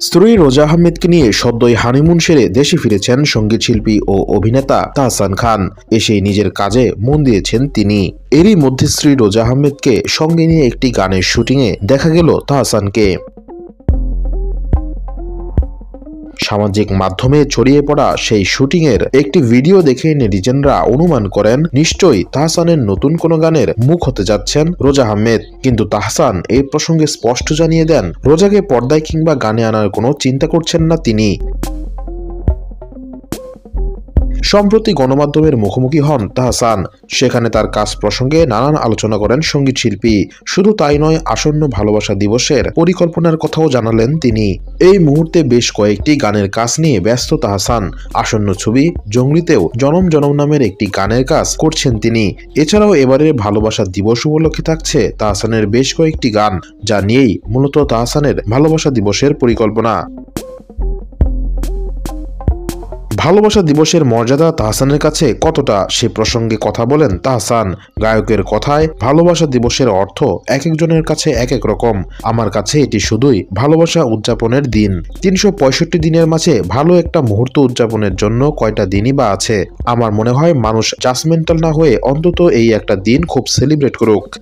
স্ত্রী রোজা আহমেদকে নিয়ে সদ্যই হানিমুন সেরে দেশে ফিরেছেন সঙ্গীত শিল্পী ও অভিনেতা তাহসান খান। এসেই নিজের কাজে মন দিয়েছেন তিনি। এরই মধ্যে স্ত্রী রোজা আহমেদকে সঙ্গে নিয়ে একটি গানের শুটিংয়ে দেখা গেল তাহসানকে। সামাজিক মাধ্যমে ছড়িয়ে পড়া সেই শুটিংয়ের একটি ভিডিও দেখে নেটিজেনরা অনুমান করেন নিশ্চয়ই তাহসানের নতুন কোনো গানের মুখ হতে যাচ্ছেন রোজা আহমেদ। কিন্তু তাহসান এই প্রসঙ্গে স্পষ্ট জানিয়ে দেন, রোজাকে পর্দায় কিংবা গানে আনার কোনো চিন্তা করছেন না তিনি। সম্প্রতি গণমাধ্যমের মুখোমুখি হন তাহসান। সেখানে তার কাজ প্রসঙ্গে নানান আলোচনা করেন সঙ্গীত শিল্পী। শুধু তাই নয়, আসন্ন ভালোবাসা দিবসের পরিকল্পনার কথাও জানালেন তিনি। এই মুহূর্তে বেশ কয়েকটি গানের কাজ নিয়ে ব্যস্ত তাহসান। আসন্ন ছবি জঙ্গলিতেও জনম জনম নামের একটি গানের কাজ করছেন তিনি। এছাড়াও এবারের ভালোবাসা দিবস উপলক্ষে থাকছে তাহসানের বেশ কয়েকটি গান, যা নিয়েই মূলত তাহসানের ভালোবাসা দিবসের পরিকল্পনা। ভালোবাসা দিবসের মর্যাদা তাহসানের কাছে কতটা, সে প্রসঙ্গে কথা বলেন তাহসান। গায়কের কথায়, ভালোবাসা দিবসের অর্থ এক একজনের কাছে এক এক রকম। আমার কাছে এটি শুধুই ভালোবাসা উদযাপনের দিন। ৩৬৫ দিনের মাঝে ভালো একটা মুহূর্ত উদযাপনের জন্য কয়টা দিনই বা আছে। আমার মনে হয় মানুষ জাজমেন্টাল না হয়ে অন্তত এই একটা দিন খুব সেলিব্রেট করুক।